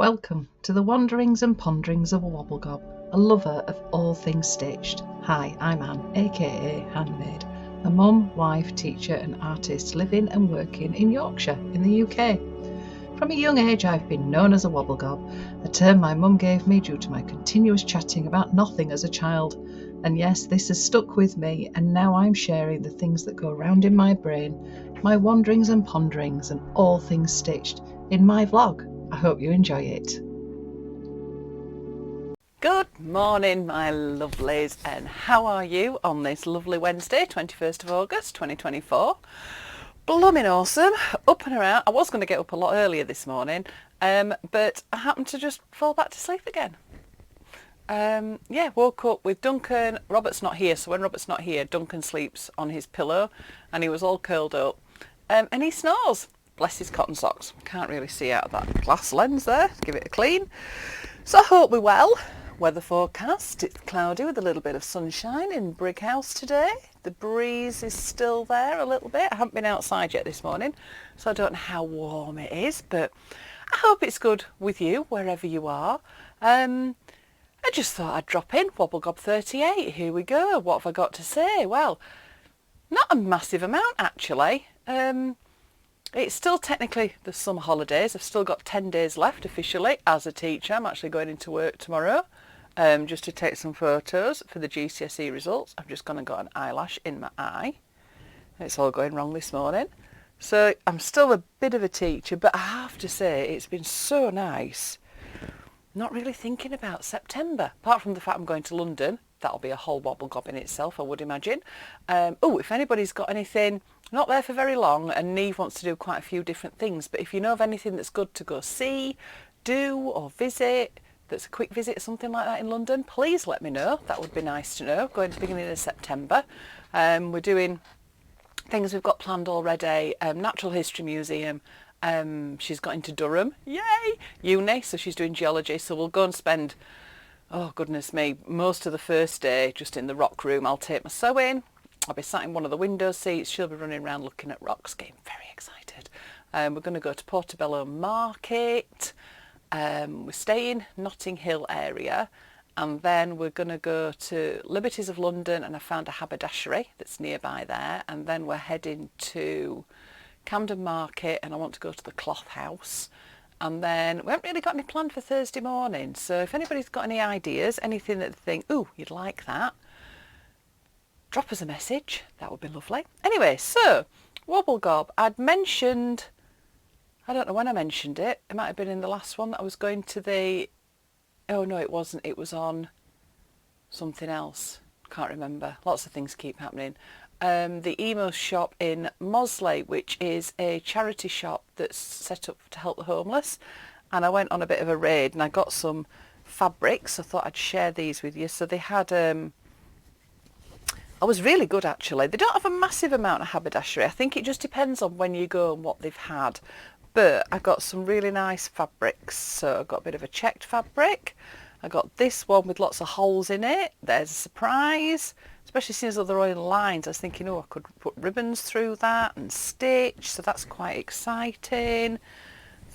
Welcome to the wanderings and ponderings of a wobblegob, a lover of all things stitched. Hi, I'm Anne, aka Handmade, a mum, wife, teacher and artist living and working in Yorkshire in the UK. From a young age I've been known as a wobblegob, a term my mum gave me due to my continuous chatting about nothing as a child. And yes, this has stuck with me, and now I'm sharing the things that go round in my brain, my wanderings and ponderings and all things stitched, in my vlog. I hope you enjoy it. Good morning, my lovelies, and how are you on this lovely Wednesday, 21st of August 2024? Blooming awesome, up and around. I was going to get up a lot earlier this morning, but I happened to just fall back to sleep again. Woke up with Duncan. Robert's not here, so when Robert's not here, Duncan sleeps on his pillow, and he was all curled up, and he snores. Bless his cotton socks. Can't really see out of that glass lens there. Give it a clean. So I hope we're well. Weather forecast, it's cloudy with a little bit of sunshine in Brighouse today. The breeze is still there a little bit. I haven't been outside yet this morning, so I don't know how warm it is, but I hope it's good with you wherever you are. I just thought I'd drop in. Wobblegob 38, here we go. What have I got to say? Well, not a massive amount actually. It's still technically the summer holidays. I've still got 10 days left officially as a teacher. I'm actually going into work tomorrow just to take some photos for the GCSE results. I've just gone and got an eyelash in my eye. It's all going wrong this morning. So I'm still a bit of a teacher, but I have to say it's been so nice not really thinking about September, apart from the fact I'm going to London. That'll be a whole wobblegob in itself, I would imagine. If anybody's got anything, not there for very long, and Neve wants to do quite a few different things, but if you know of anything that's good to go see, do, or visit, that's a quick visit or something like that in London, please let me know. That would be nice to know, going to the beginning of September. We're doing things we've got planned already. Natural History Museum. She's got into Durham, yay, uni, so she's doing geology, so we'll go and spend, oh goodness me, most of the first day just in the rock room. I'll take my sewing, I'll be sat in one of the window seats, she'll be running around looking at rocks, getting very excited. We're going to go to Portobello Market, we're staying Notting Hill area, and then we're going to go to Liberties of London, and I found a haberdashery that's nearby there, and then we're heading to Camden Market, and I want to go to the Cloth House. And then we haven't really got any planned for Thursday morning, so if anybody's got any ideas, anything that they think, ooh, you'd like that, drop us a message. That would be lovely. Anyway, so wobblegob, I'd mentioned, I don't know when I mentioned it, it might have been in the last one, that I was going to the, oh no it wasn't, it was on something else, can't remember, lots of things keep happening. The emo shop in Mosley, which is a charity shop that's set up to help the homeless, and I went on a bit of a raid and I got some fabrics. I thought I'd share these with you. So they had I was really good actually. They don't have a massive amount of haberdashery. I think it just depends on when you go and what they've had, but I got some really nice fabrics. So I got a bit of a checked fabric, I got this one with lots of holes in it. There's a surprise. Especially since other oil lines, I was thinking, oh, I could put ribbons through that and stitch, so that's quite exciting.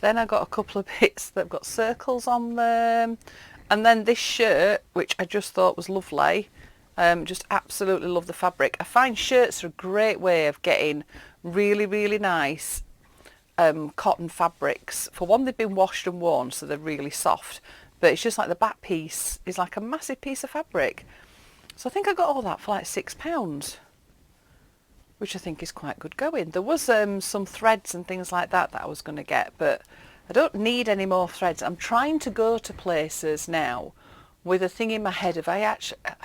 Then I got a couple of bits that have got circles on them. And then this shirt, which I just thought was lovely, just absolutely love the fabric. I find shirts are a great way of getting really, really nice cotton fabrics. For one, they've been washed and worn, so they're really soft, but it's just like the back piece is like a massive piece of fabric. So I think I got all that for like £6, which I think is quite good going. There was some threads and things like that I was going to get, but I don't need any more threads. I'm trying to go to places now with a thing in my head of I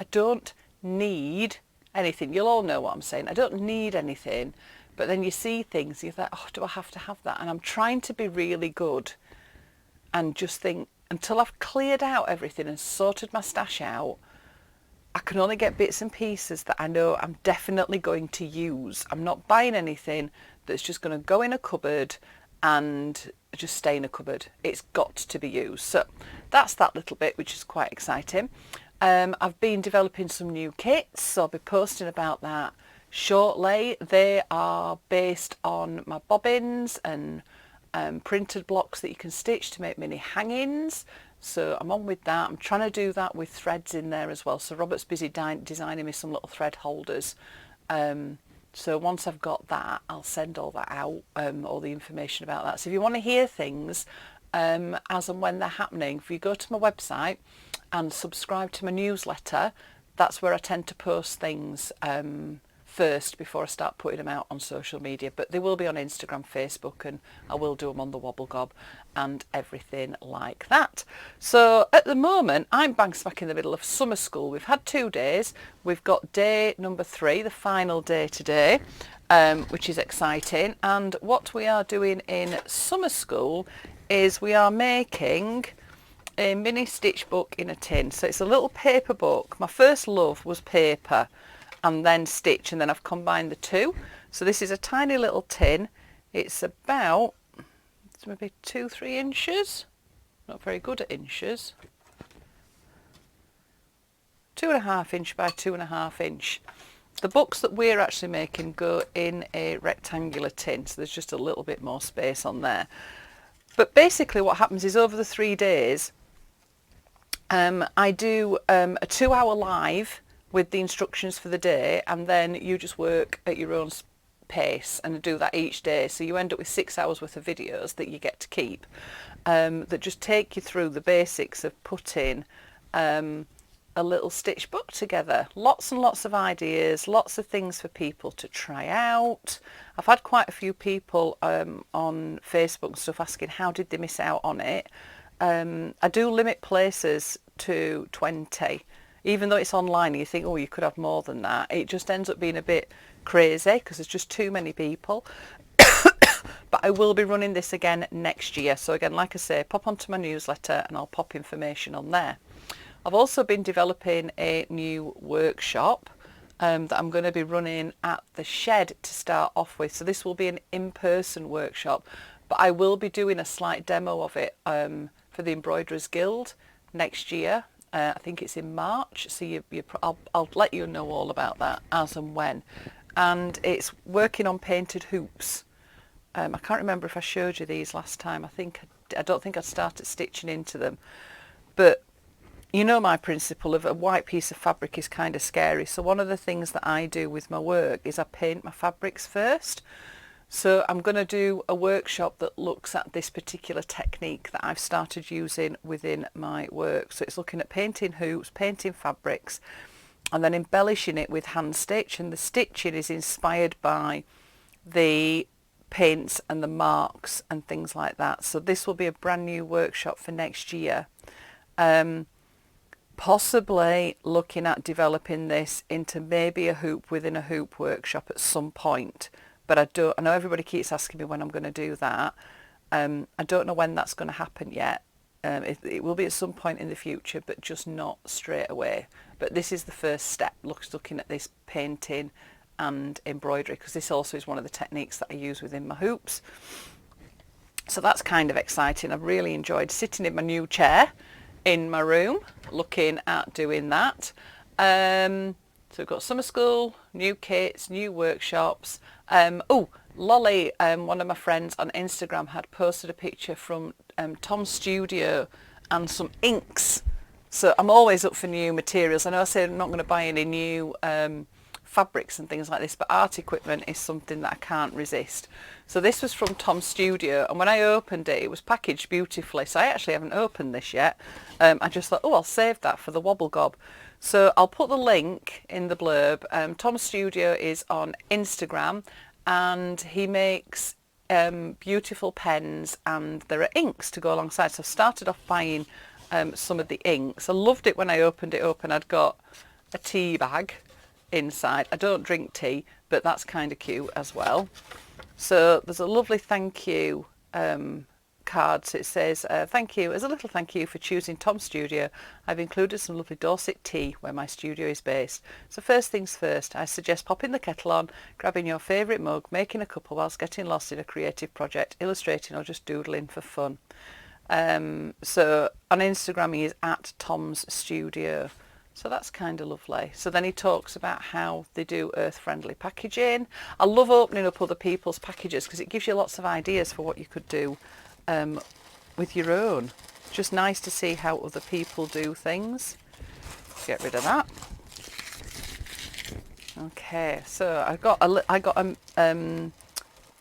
don't need anything. You'll all know what I'm saying. I don't need anything, but then you see things, you think, oh, do I have to have that? And I'm trying to be really good and just think, until I've cleared out everything and sorted my stash out, I can only get bits and pieces that I know I'm definitely going to use. I'm not buying anything that's just going to go in a cupboard and just stay in a cupboard. It's got to be used. So that's that little bit, which is quite exciting. I've been developing some new kits, so I'll be posting about that shortly. They are based on my bobbins and printed blocks that you can stitch to make mini hangings. So I'm on with that. I'm trying to do that with threads in there as well. So Robert's busy designing me some little thread holders. So once I've got that, I'll send all that out, all the information about that. So if you want to hear things as and when they're happening, if you go to my website and subscribe to my newsletter, that's where I tend to post things first before I start putting them out on social media. But they will be on Instagram, Facebook, and I will do them on the Wobblegob and everything like that. So at the moment, I'm bang smack in the middle of summer school. We've had 2 days. We've got day number 3, the final day today, which is exciting. And what we are doing in summer school is we are making a mini stitch book in a tin. So it's a little paper book. My first love was paper and then stitch, and then I've combined the two. So this is a tiny little tin. It's about maybe 2-3 inches. Not very good at inches. 2.5 inch by 2.5 inch. The books that we're actually making go in a rectangular tin, so there's just a little bit more space on there. But basically what happens is over the 3 days, I do a 2-hour live with the instructions for the day, and then you just work at your own pace and do that each day. So you end up with 6 hours worth of videos that you get to keep, that just take you through the basics of putting a little stitch book together. Lots and lots of ideas, lots of things for people to try out. I've had quite a few people on Facebook and stuff asking how did they miss out on it. I do limit places to 20. Even though it's online, you think, oh, you could have more than that. It just ends up being a bit crazy because there's just too many people. But I will be running this again next year. So again, like I say, pop onto my newsletter and I'll pop information on there. I've also been developing a new workshop that I'm going to be running at the shed to start off with. So this will be an in-person workshop, but I will be doing a slight demo of it for the Embroiderers Guild next year. I think it's in March, so I'll let you know all about that as and when. And it's working on painted hoops. I can't remember if I showed you these last time. I don't think I started stitching into them. But you know my principle of a white piece of fabric is kind of scary. So one of the things that I do with my work is I paint my fabrics first. So I'm going to do a workshop that looks at this particular technique that I've started using within my work. So it's looking at painting hoops, painting fabrics, and then embellishing it with hand stitch. And the stitching is inspired by the paints and the marks and things like that. So this will be a brand new workshop for next year. Possibly looking at developing this into maybe a hoop within a hoop workshop at some point. But I know everybody keeps asking me when I'm going to do that. I don't know when that's going to happen yet. It will be at some point in the future, but just not straight away. But this is the first step, looking at this painting and embroidery, because this also is one of the techniques that I use within my hoops. So that's kind of exciting. I've really enjoyed sitting in my new chair in my room, looking at doing that. So we've got summer school, new kits, new workshops. Lolly, one of my friends on Instagram, had posted a picture from Tom's studio and some inks. So I'm always up for new materials. I know I said I'm not going to buy any new fabrics and things like this, but art equipment is something that I can't resist. So this was from Tom's studio, and when I opened it, it was packaged beautifully. So I actually haven't opened this yet. I just thought, oh, I'll save that for the Wobblegob. So I'll put the link in the blurb. Tom's studio is on Instagram, and he makes beautiful pens, and there are inks to go alongside. So I've started off buying some of the inks. I loved it when I opened it up and I'd got a tea bag inside. I don't drink tea, but that's kind of cute as well. So there's a lovely thank you card. So it says, thank you, as a little thank you for choosing Tom's studio, I've included some lovely Dorset tea where my studio is based. So first things first, I suggest popping the kettle on, grabbing your favourite mug, making a cuppa whilst getting lost in a creative project, illustrating or just doodling for fun. So on Instagram he is at Tom's studio. So that's kind of lovely. So then he talks about how they do earth-friendly packaging. I love opening up other people's packages because it gives you lots of ideas for what you could do with your own. Just nice to see how other people do things. Get rid of that. Okay, so I got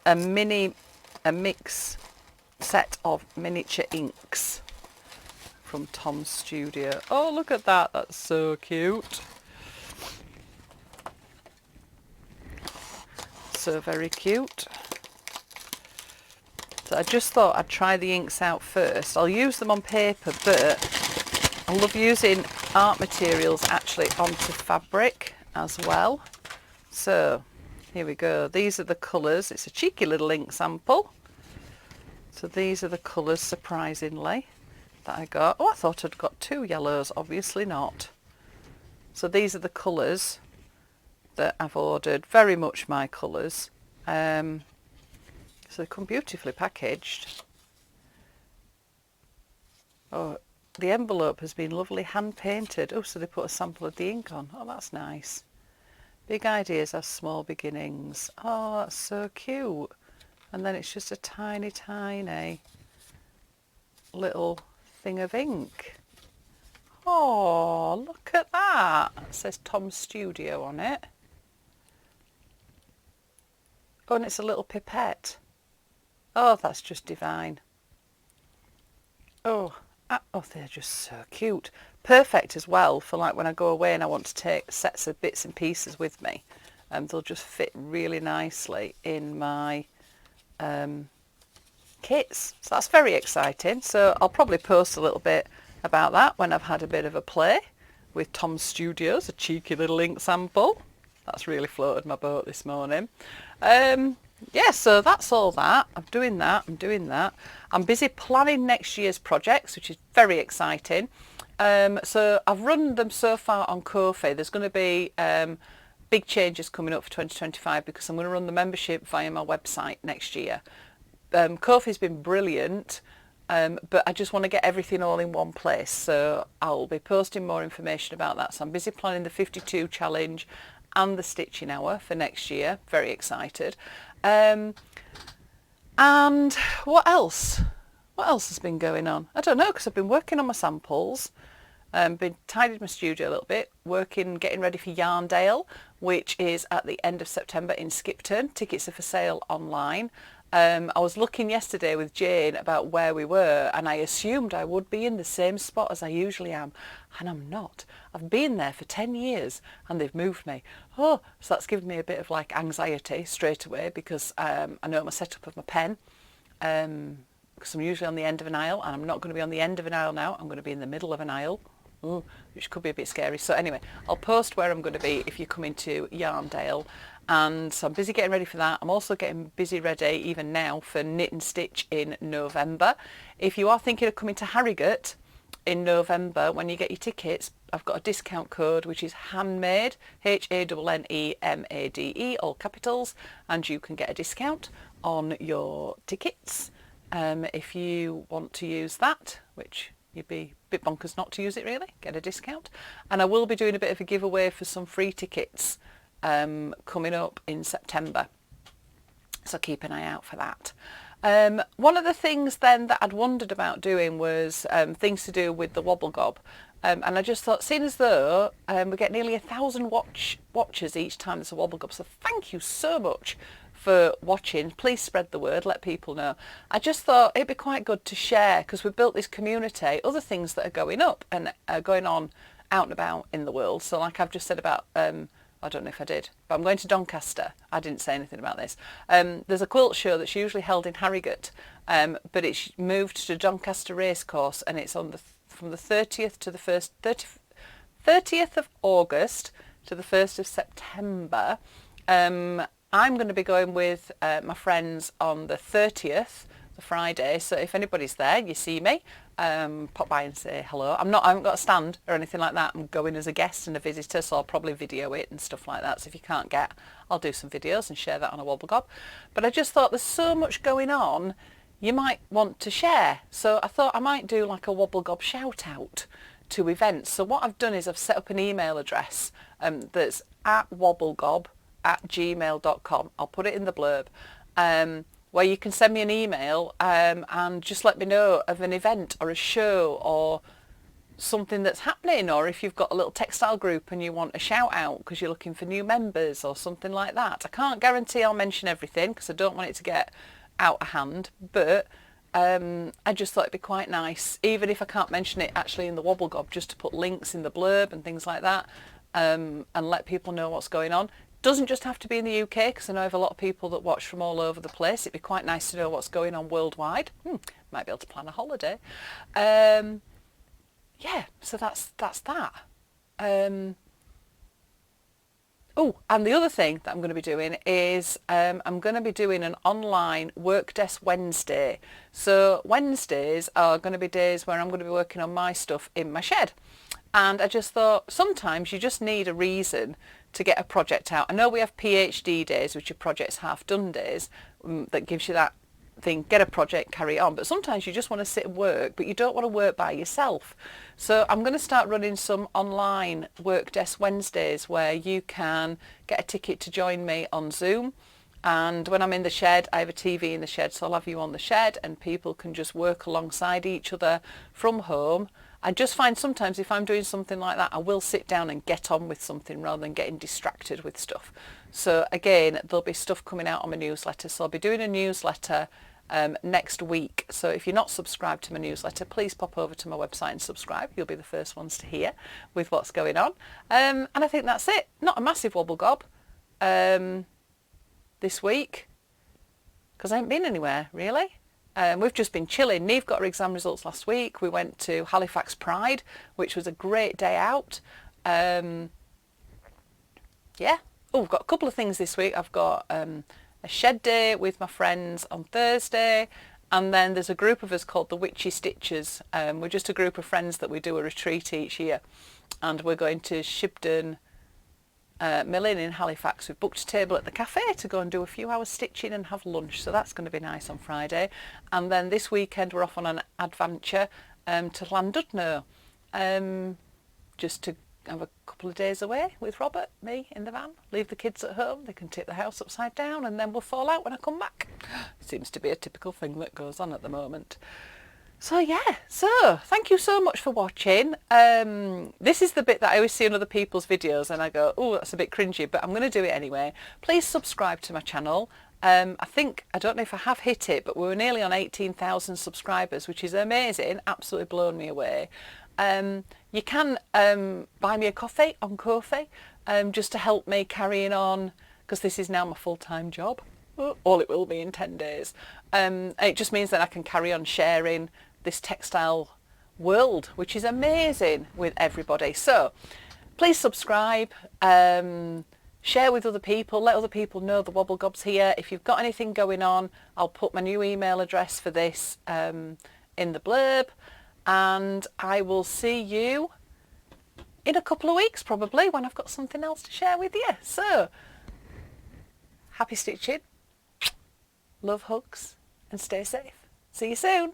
a mix set of miniature inks from Tom's studio. Oh, look at that, that's so cute. So very cute. So I just thought I'd try the inks out first. I'll use them on paper, but I love using art materials actually onto fabric as well. So here we go. These are the colours. It's a cheeky little ink sample. So these are the colours, surprisingly, that I got. Oh, I thought I'd got 2 yellows. Obviously not. So these are the colours that I've ordered. Very much my colours. So they come beautifully packaged. Oh, the envelope has been lovely hand painted. Oh, so they put a sample of the ink on. Oh, that's nice. Big ideas have small beginnings. Oh, that's so cute. And then it's just a tiny, tiny little thing of ink. Oh, look at that. It says Tom's Studio on it. Oh, and it's a little pipette. Oh, that's just divine. Oh, they're just so cute. Perfect as well for like when I go away and I want to take sets of bits and pieces with me. They'll just fit really nicely in my kits. So that's very exciting. So I'll probably post a little bit about that when I've had a bit of a play with Tom's Studios, a cheeky little ink sample. That's really floated my boat this morning. Yeah, so that's all that. I'm doing that. I'm busy planning next year's projects, which is very exciting. So I've run them so far on Ko-fi. There's going to be big changes coming up for 2025 because I'm going to run the membership via my website next year. Ko-fi's been brilliant, but I just want to get everything all in one place. So I'll be posting more information about that. So I'm busy planning the 52 challenge and the stitching hour for next year. Very excited. And what else? What else has been going on? I don't know, because I've been working on my samples, been tidied my studio a little bit, getting ready for Yarndale, which is at the end of September in Skipton. Tickets are for sale online. I was looking yesterday with Jane about where we were, and I assumed I would be in the same spot as I usually am, and I'm not. I've been there for 10 years and they've moved me. Oh, so that's given me a bit of like anxiety straight away because I know my setup of my pen, because I'm usually on the end of an aisle, and I'm not going to be on the end of an aisle now. I'm going to be in the middle of an aisle, which could be a bit scary. So anyway, I'll post where I'm going to be if you come into Yarndale. And so I'm busy getting ready for that. I'm also getting busy ready even now for Knit and Stitch in November. If you are thinking of coming to Harrogate in November, when you get your tickets, I've got a discount code which is handmade, HANNEMADE, all capitals, and you can get a discount on your tickets if you want to use that, which you'd be a bit bonkers not to use it really, get a discount. And I will be doing a bit of a giveaway for some free tickets coming up in September, so keep an eye out for that. One of the things then that I'd wondered about doing was things to do with the Wobblegob, and I just thought, seeing as though we get nearly 1,000 watchers each time there's a Wobblegob, so thank you so much for watching. Please spread the word, let people know. I just thought it'd be quite good to share, because we've built this community, other things that are going up and going on out and about in the world. So like I've just said about I don't know if I did, but I'm going to Doncaster. I didn't say anything about this. There's a quilt show that's usually held in Harrogate, but it's moved to Doncaster Racecourse, and it's on from the 30th to the 30th of August to the 1st of September. I'm going to be going with my friends on the 30th, the Friday. So if anybody's there, you see me, pop by and say hello. I haven't got a stand or anything like that. I'm going as a guest and a visitor, so I'll probably video it and stuff like that. So if you can't get, I'll do some videos and share that on a Wobblegob. But I just thought there's so much going on, you might want to share. So I thought I might do like a Wobblegob shout out to events. So what I've done is I've set up an email address that's at awobblegob@gmail.com. I'll put it in the blurb, where you can send me an email and just let me know of an event or a show or something that's happening, or if you've got a little textile group and you want a shout out because you're looking for new members or something like that. I can't guarantee I'll mention everything because I don't want it to get out of hand, but I just thought it'd be quite nice, even if I can't mention it actually in the Wobblegob, just to put links in the blurb and things like that, and let people know what's going on. Doesn't just have to be in the UK, because I know I have a lot of people that watch from all over the place. It'd be quite nice to know what's going on worldwide. Might be able to plan a holiday. Yeah, so that's that. Oh, and the other thing that I'm going to be doing is I'm going to be doing an online work desk Wednesday. So Wednesdays are going to be days where I'm going to be working on my stuff in my shed. And I just thought sometimes you just need a reason to get a project out. I know we have PhD days, which are projects half done days, that gives you that thing, get a project, carry on. But sometimes you just want to sit and work, but you don't want to work by yourself. So I'm going to start running some online work desk Wednesdays where you can get a ticket to join me on Zoom. And when I'm in the shed, I have a TV in the shed, so I'll have you on the shed and people can just work alongside each other from home. I just find sometimes if I'm doing something like that, I will sit down and get on with something rather than getting distracted with stuff. So again, there'll be stuff coming out on my newsletter. So I'll be doing a newsletter next week. So if you're not subscribed to my newsletter, please pop over to my website and subscribe. You'll be the first ones to hear with what's going on. And I think that's it. Not a massive wobble gob this week, because I haven't been anywhere really. We've just been chilling. Neve got her exam results last week. We went to Halifax Pride, which was a great day out. Yeah. Oh, we've got a couple of things this week. I've got a shed day with my friends on Thursday, and then there's a group of us called the Witchy Stitchers. We're just a group of friends that we do a retreat each year, and we're going to Shibden Mill Inn in Halifax. We've booked a table at the cafe to go and do a few hours stitching and have lunch, so that's going to be nice on Friday. And then this weekend we're off on an adventure to Llandudno, just to have a couple of days away with Robert, me in the van, leave the kids at home, they can tip the house upside down, and then we'll fall out when I come back. Seems to be a typical thing that goes on at the moment. So yeah, so thank you so much for watching. This is the bit that I always see in other people's videos and I go, oh, that's a bit cringy, but I'm going to do it anyway. Please subscribe to my channel. I don't know if I have hit it, but we were nearly on 18,000 subscribers, which is amazing, absolutely blown me away. You can buy me a coffee on Ko-fi, just to help me carrying on, because this is now my full-time job. All it will be in 10 days. It just means that I can carry on sharing this textile world, which is amazing, with everybody. So please subscribe, share with other people, let other people know the Wobblegob's here. If you've got anything going on, I'll put my new email address for this in the blurb, and I will see you in a couple of weeks probably when I've got something else to share with you. So happy stitching, love, hugs, and stay safe. See you soon.